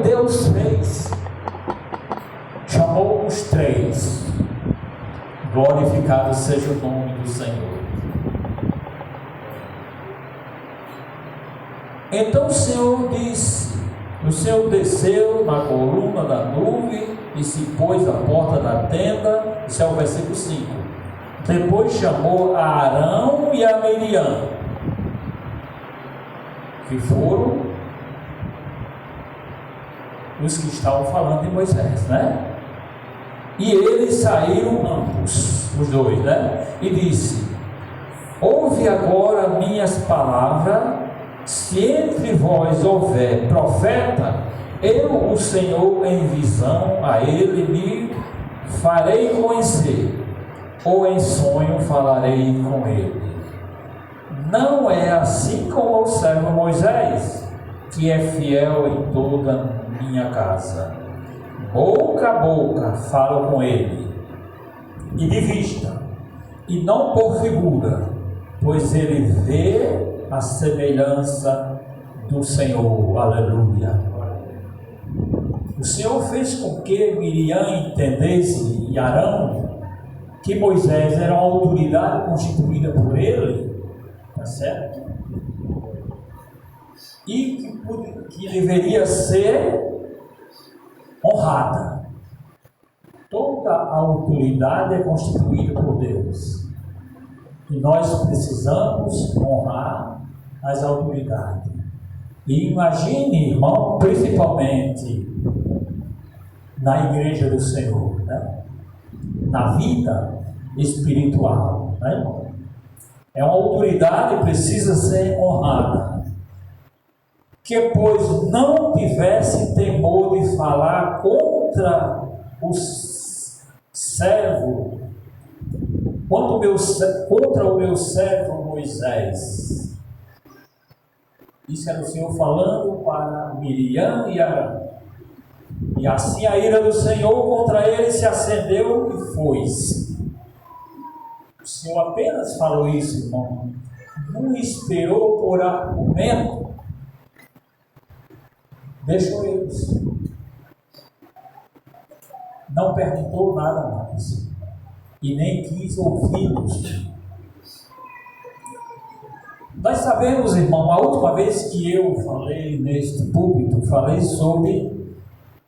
Deus fez, chamou os três. Glorificado seja o nome do Senhor. Então o Senhor disse, o Senhor desceu na coluna da nuvem e se pôs à porta da tenda. Esse é o versículo 5. Depois chamou a Arão e a Miriam, que foram os que estavam falando de Moisés, né? E eles saíram ambos, os dois, né? E disse: ouve agora minhas palavras. Se entre vós houver profeta, eu, o Senhor, em visão a ele me farei conhecer, ou em sonho falarei com ele. Não é assim como o servo Moisés, que é fiel em toda minha casa. Boca a boca falo com ele, e de vista, e não por figura, pois ele vê a semelhança do Senhor. Aleluia. O Senhor fez com que Miriam entendesse, e Arão, que Moisés era uma autoridade constituída por ele, tá certo? E que deveria ser honrada. Toda a autoridade é constituída por Deus, e nós precisamos honrar as autoridades. E imagine, irmão, principalmente na igreja do Senhor, né? Na vida espiritual, né, irmão? É uma autoridade que precisa ser honrada, que pois não tivesse temor de falar contra o servo, contra o meu servo Moisés. Isso era o Senhor falando para Miriam e Arão. E assim a ira do Senhor contra ele se acendeu e foi-se. O Senhor apenas falou isso, irmão. Não esperou por argumento. Deixou eles. Não perguntou nada mais. E nem quis ouvi-los. Nós sabemos, irmão, a última vez que eu falei neste púlpito, falei sobre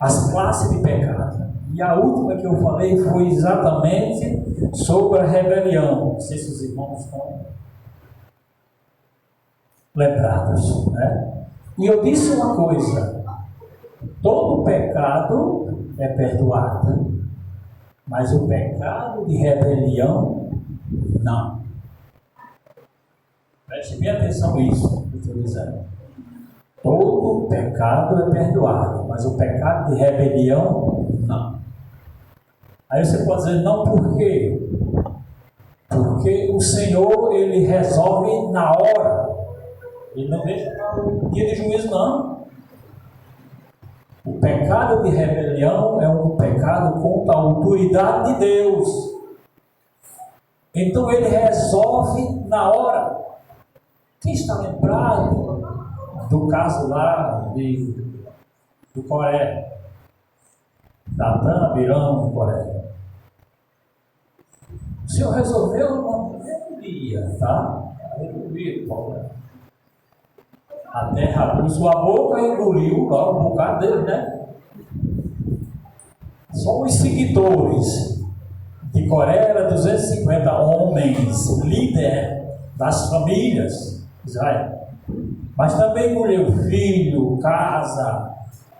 as classes de pecado. E a última que eu falei foi exatamente sobre a rebelião. Não sei se os irmãos estão lembrados, né? E eu disse uma coisa: todo pecado é perdoado, mas o pecado de rebelião, não. Preste bem atenção nisso que eu estou dizendo. Todo pecado é perdoado, mas o pecado de rebelião, não. Aí você pode dizer, não, por quê? Porque o Senhor, Ele resolve na hora. Ele não deixa para o dia de juízo, não. O pecado de rebelião é um pecado contra a autoridade de Deus. Então Ele resolve na hora. Quem está lembrado do caso lá do Coré? Datã, Abirão, do Coré. O Senhor resolveu no primeiro dia, tá? Aleluia, Coré. A terra abriu sua boca e engoliu lá o bocado dele, né? Só os seguidores de Coré eram 250 homens, líder das famílias de Israel. Mas também engoliu filho, casa,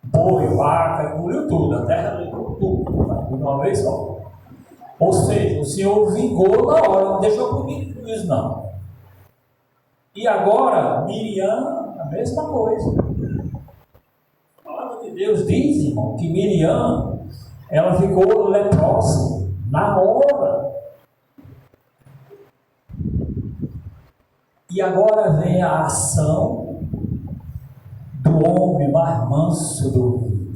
boi, vaca, engoliu tudo, a terra engoliu tudo, de uma vez só. Ou seja, o Senhor vingou na hora, não deixou por isso não. E agora, Miriam, a mesma coisa. A palavra de Deus diz, irmão, que Miriam, ela ficou leprosa na hora. E agora vem a ação do homem mais manso do mundo.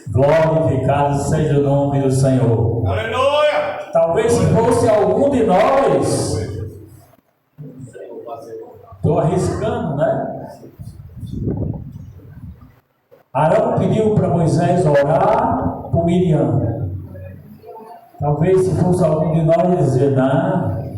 Glorificado seja o nome do Senhor. Aleluia! Talvez se fosse algum de nós, estou arriscando, né? Arão pediu para Moisés orar por Miriam. Talvez se fosse algum de nós dizer, não,